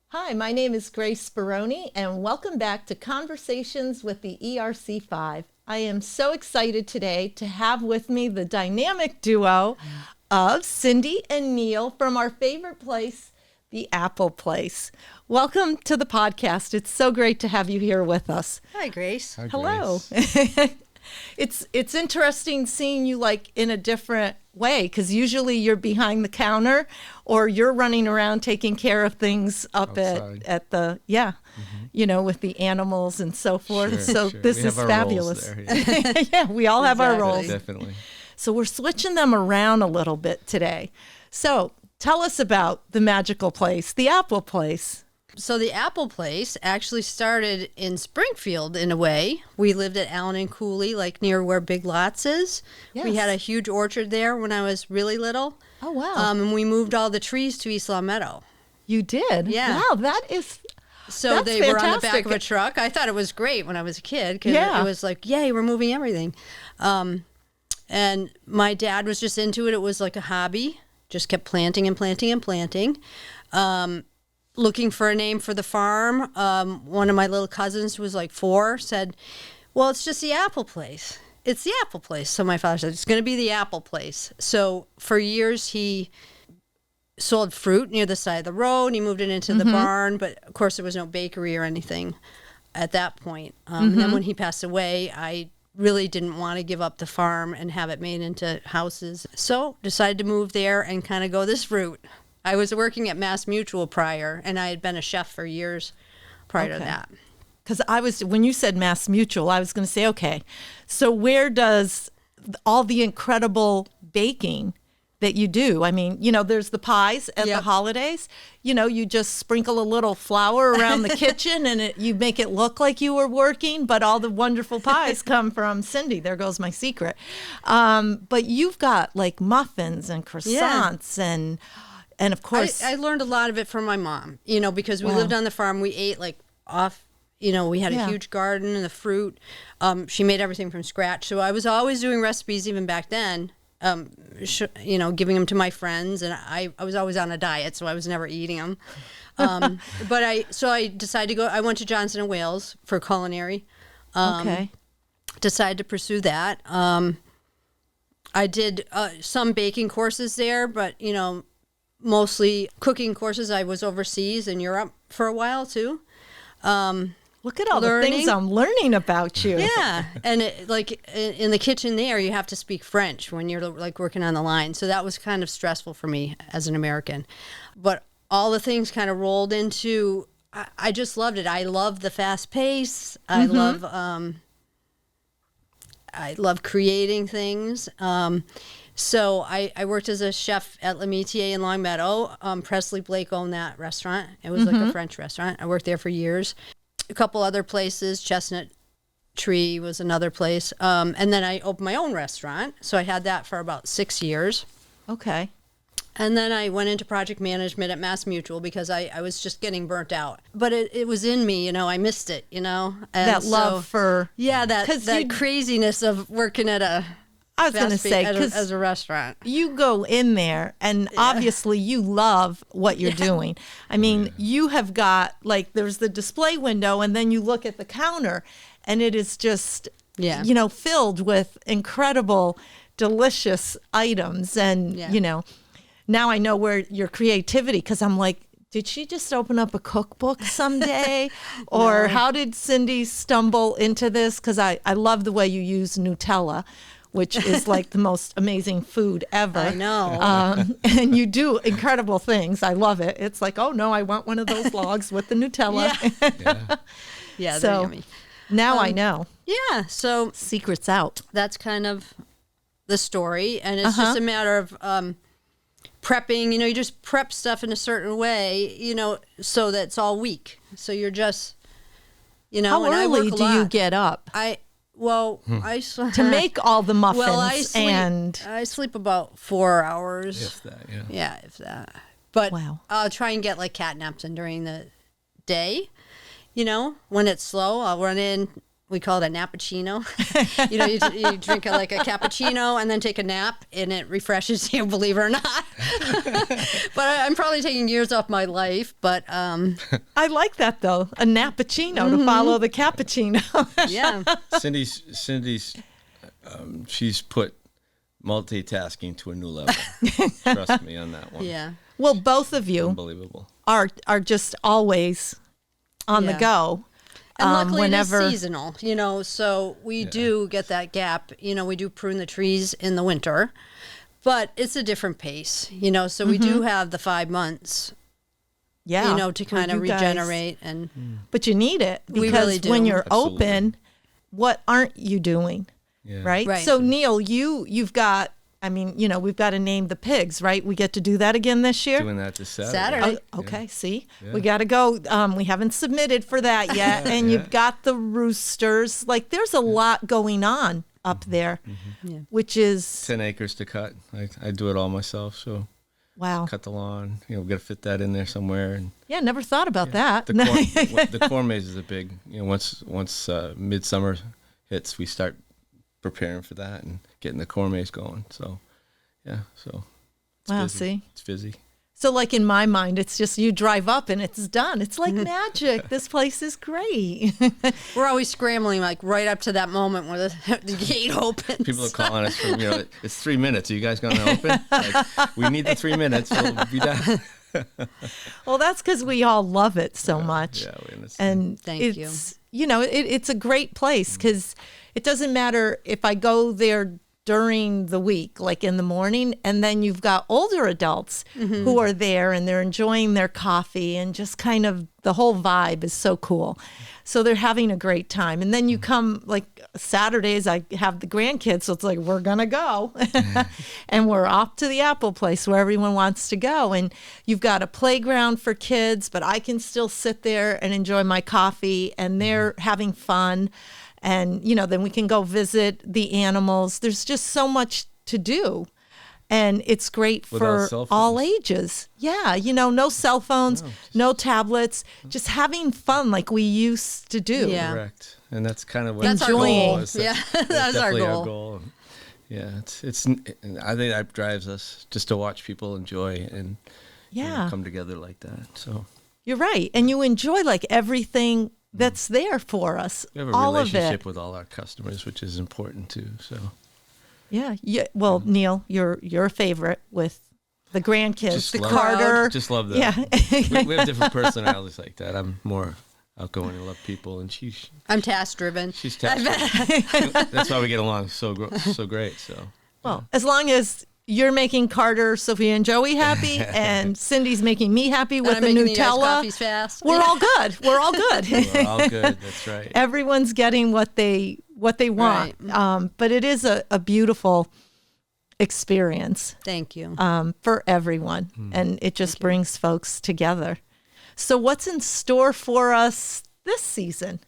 Hi, my name is Grace Speroni, and welcome back to Conversations with the ERC5. I am so excited today to have with me the dynamic duo of Cindy and Neal from our favorite place, the Apple Place. Welcome to the podcast. It's so great to have you here with us. Hi, Grace. Hi, Hello. Grace. It's interesting seeing you like in a different way, because usually you're behind the counter or you're running around taking care of things up Outside. at the you know, with the animals and so forth. Sure, so sure. this We is have our fabulous. roles there, Yeah, we all have our roles. Definitely. So we're switching them around a little bit today. So tell us about the magical place, the Apple Place. So the Apple Place actually started in Springfield in a way. We lived at Allen and Cooley, like near where Big Lots is. Yes. We had a huge orchard there when I was really little. Oh, wow. And we moved all the trees to East Longmeadow. You did? Yeah. Wow, that is... So That's they were on the back fantastic. of a truck. I thought it was great when I was a kid because Yeah. it was like, yay, we're moving everything. And my dad was just into it. It was like a hobby. Just kept planting and planting and planting. Looking for a name for the farm. One of my little cousins who was like 4 said, well, it's just the Apple Place. It's the Apple Place. So my father said, it's going to be the Apple Place. So for years he sold fruit near the side of the road. He moved it into the barn, but of course there was no bakery or anything at that point. And then when he passed away, I really didn't want to give up the farm and have it made into houses. So decided to move there and kind of go this route. I was working at Mass Mutual prior, and I had been a chef for years prior to Okay. that. Because when you said Mass Mutual, I was going to say, okay, so where does all the incredible baking that you do? I mean, you know, there's the pies at the Yep. holidays. You know, you just sprinkle a little flour around the kitchen and you make it look like you were working, but all the wonderful pies come from Cindy. There goes my secret. But you've got like muffins and croissants and of course... I learned a lot of it from my mom, you know, because we Wow. lived on the farm. We ate like off, you know, we had Yeah. a huge garden and the fruit. She made everything from scratch. So I was always doing recipes even back then, you know, giving them to my friends. And I was always on a diet, so I was never eating them. But I decided to go, I went to Johnson & Wales for culinary. okay. Decided to pursue that. I did some baking courses there, but, you know, mostly cooking courses. I was overseas in Europe for a while too. Look at all the things learning. I'm learning about you. Yeah, and like in the kitchen there, you have to speak French when you're like working on the line. So that was kind of stressful for me as an American. But all the things kind of rolled into. I just loved it. I love the fast pace. I love creating things. So I worked as a chef at Le Métier in Longmeadow. Presley Blake owned that restaurant. It was like a French restaurant. I worked there for years. A couple other places. Chestnut Tree was another place. And then I opened my own restaurant. So I had that for about 6 years. Okay. And then I went into project management at Mass Mutual because I was just getting burnt out. But it was in me, you know. I missed it, you know. And That love for... Yeah, 'Cause that you- craziness of working at a... I was going to say, because as a restaurant. you go in there and obviously you love what you're doing. I mean, you have got, like, there's the display window and then you look at the counter and it is just, Yeah. you know, filled with incredible, delicious items. And, Yeah. you know, now I know where your creativity, because I'm like, did she just open up a cookbook someday? Or how did Cindy stumble into this? Because I love the way you use Nutella, which is like the most amazing food ever. I know. And you do incredible things. I love it. It's like, oh no, I want one of those logs with the Nutella. Yeah. Yeah, they're So yummy. now I know. Yeah, so Secret's out. that's kind of the story. And it's just a matter of prepping. You know, you just prep stuff in a certain way, you know, so that it's all week. So you're just, you know, How and I early work a do you lot. get up I to make all the muffins? Well, I sleep about 4 hours. If that, yeah. Yeah, if that. But Wow. I'll try and get like cat naps in during the day. You know, when it's slow, I'll run in we call it a nappuccino. You drink like a cappuccino and then take a nap, and it refreshes you, believe it or not. But I'm probably taking years off my life. But I like that though, a nappuccino to follow the cappuccino. yeah, Cindy's she's put multitasking to a new level. Trust me on that one. yeah. Well, both of you Unbelievable. are just always on the go. And luckily whenever it is seasonal, so we do get that gap. We do prune the trees in the winter, but it's a different pace, so we do have the 5 months, to kind of regenerate. But you need it because We really do. when you're Absolutely. open, what aren't you doing? Yeah. Right? Right. So Neal, you've got, we've got to name the pigs, right? We get to do that again this year? Doing that this Saturday. Saturday. Oh, okay, see? Yeah. We got to go. We haven't submitted for that yet. And you've got the roosters. Like, there's a lot going on up there, which is, 10 acres to cut. I do it all myself, so wow. cut the lawn. We got to fit that in there somewhere. And Yeah, never thought about that. the corn maze is a big, once midsummer hits, we start preparing for that and getting the corn maze going. So, so it's Wow, busy. see? It's busy. So, like, in my mind, it's just you drive up and it's done. It's like magic. This place is great. We're always scrambling, like right up to that moment where the gate opens. People are calling us from, it's 3 minutes. Are you guys going to open? Like, we need the 3 minutes. So we'll be done. Well, that's because we all love it so much. Yeah, we understand. And Thank you. it's a great place because it doesn't matter if I go there during the week, like in the morning, and then you've got older adults who are there and they're enjoying their coffee and just kind of the whole vibe is so cool. So they're having a great time. And then you come, like Saturdays, I have the grandkids, so it's like, we're going to go. And we're off to the Apple place where everyone wants to go. And you've got a playground for kids, but I can still sit there and enjoy my coffee and they're having fun. And, then we can go visit the animals. There's just so much to do. And it's great Without for cell all phones. ages. Yeah, no cell phones, no tablets, just having fun like we used to do. Yeah. Correct. And that's kind of what That's our Enjoying. goal. is. Yeah, That's that's our definitely goal. Yeah, it's. I think that drives us just to watch people enjoy and come together like that. So You're right. And you enjoy like everything that's there for us. we have a all of relationship it. with all our customers, which is important too. So Yeah. Well, Neal, you're a favorite with the grandkids, Just the love- Carter. just love that. Yeah. we have different personalities like that. I'm more outgoing and love people, and she's I'm task driven. tasked. That's why we get along so great. So Well, as long as you're making Carter, Sophia, and Joey happy, and Cindy's making me happy with I'm the making you guys Nutella, coffees fast. we're all good. We're all good. we're all good. That's right. Everyone's getting what they want. Right. But it is a beautiful experience Thank you. for everyone, and it just brings folks together. So, what's in store for us this season?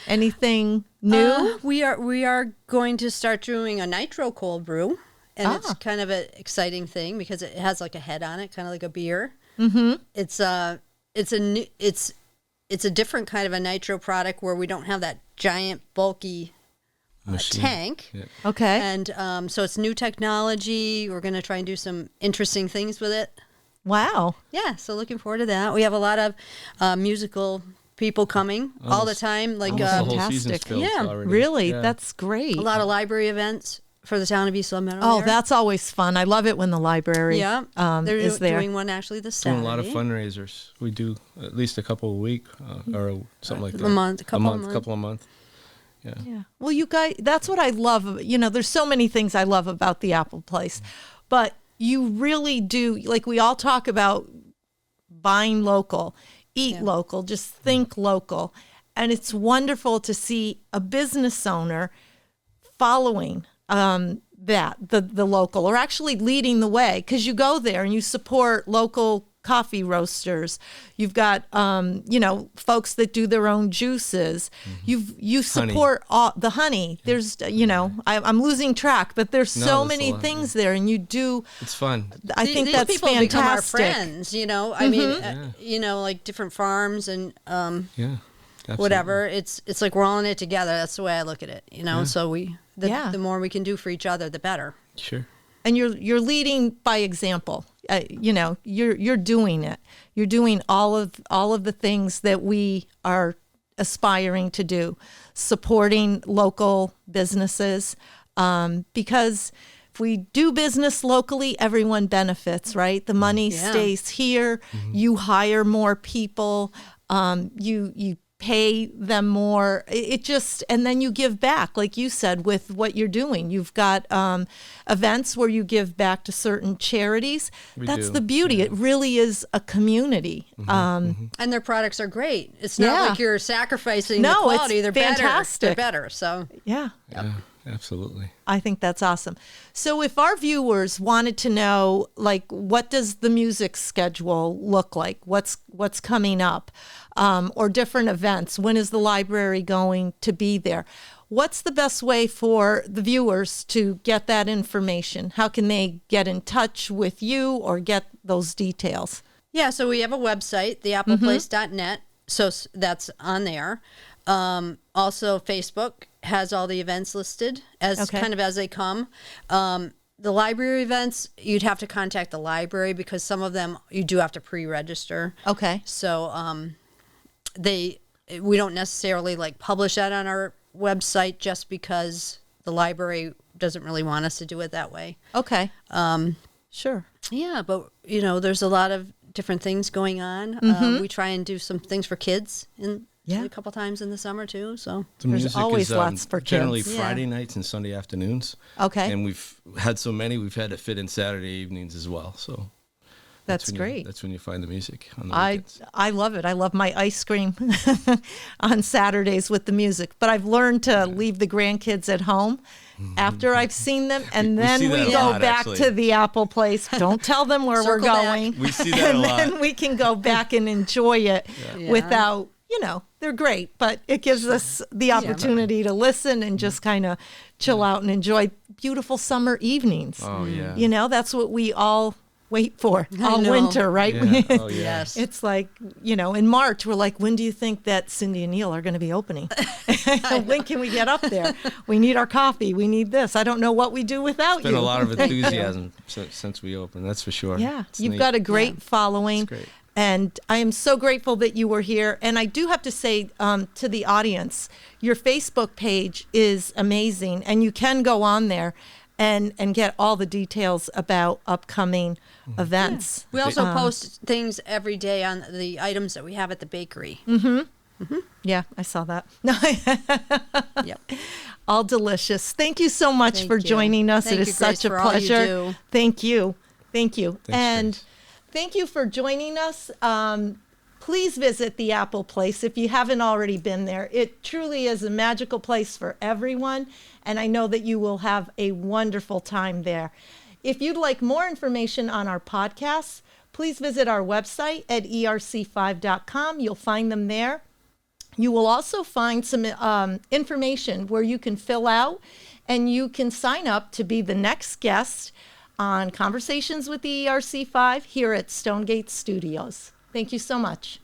Anything new? We are going to start doing a nitro cold brew, and it's kind of an exciting thing because it has like a head on it, kind of like a beer. Mm-hmm. It's a different kind of a nitro product where we don't have that giant bulky Machine. tank. Yeah. Okay. And so it's new technology. We're going to try and do some interesting things with it. Wow. Yeah, so looking forward to that. We have a lot of musical people coming all the time, like Almost the whole season's fantastic. filled Yeah, already. Really? Yeah. That's great. a lot of library events for the town of East Longmeadow. Oh, there. that's always fun. I love it when the library Yeah, they're is there. doing one actually this Doing Saturday. a lot of fundraisers. We do at least a couple a week or something like that. month, a couple a a month. couple a month. Yeah. Yeah. Well, you guys, that's what I love. There's so many things I love about the Apple Place, but you really do, like we all talk about buying local, eat local, just think local. And it's wonderful to see a business owner following the local, or actually leading the way, because you go there and you support local coffee roasters. You've got folks that do their own juices. You support all the honey. There's I'm losing track, but there's No, so that's many a lot, things there, and you do. It's fun. I think These that's people fantastic. become our friends. I mean, like different farms and Yeah. whatever. It's like we're all in it together. That's the way I look at it, you know. Yeah. So Yeah. the more we can do for each other, the better. Sure. And you're leading by example. You know, you're doing it. You're doing all of the things that we are aspiring to do, supporting local businesses, because if we do business locally, everyone benefits, right? The money stays here. You hire more people. You pay them more. It just, and then you give back, like you said, with what you're doing. You've got events where you give back to certain charities. That's do, the beauty. yeah. It really is a community. And their products are great. It's not like you're sacrificing the No, quality. it's They're fantastic. better. They're better. So Yeah. Yeah, absolutely. I think that's awesome. So if our viewers wanted to know, like, what does the music schedule look like? What's coming up? Or different events? When is the library going to be there? What's the best way for the viewers to get that information? How can they get in touch with you or get those details? yeah, so we have a website, theappleplace.net. So that's on there. Also, Facebook has all the events listed as kind of as they come. The library events, you'd have to contact the library because some of them you do have to pre-register. Okay. So we don't necessarily like publish that on our website just because the library doesn't really want us to do it that way. Okay. Sure. Yeah, but you know, there's a lot of different things going on. We try and do some things for kids a couple times in the summer too. So The There's music always is, lots for generally kids. Friday nights and Sunday afternoons. Okay. And we've had so many, we've had to fit in Saturday evenings as well. So That's when great. That's when you find the music on the I weekends. love it. I love my ice cream on Saturdays with the music. But I've learned to leave the grandkids at home after I've seen them, and We then see we that a go lot, back actually. to the Apple Place. Don't tell them where we're Circle back. going. We see that and a lot. then we can go back and enjoy it Yeah. without, you know, they're great, but it gives us the opportunity to listen and just kind of chill out and enjoy beautiful summer evenings. Oh, yeah. You know, that's what we all wait for all know. winter, right? Yeah. Oh, yeah. yes, It's like, you know, in March, we're like, when do you think that Cindy and Neal are going to be opening? When can we get up there? We need our coffee. We need this. I don't know what we do without There's been you. a lot of enthusiasm since we opened, that's for sure. Yeah, It's you've neat. got a great following. It's great. And I am so grateful that you were here. And I do have to say to the audience, your Facebook page is amazing. And you can go on there and get all the details about upcoming events. we also post things every day on the items that we have at the bakery. Yeah, I saw that. Yep. All delicious. Thank you so much Thank for you. joining us. Thank It you, is such Grace, a for all you pleasure. do. Thank you. Thank you. Thanks, and Grace. thank you for joining us. Please visit the Apple Place if you haven't already been there. It truly is a magical place for everyone, and I know that you will have a wonderful time there. If you'd like more information on our podcasts, please visit our website at ERC5.com. You'll find them there. You will also find some information where you can fill out and you can sign up to be the next guest on Conversations with the ERC5 here at Stonegate Studios. Thank you so much.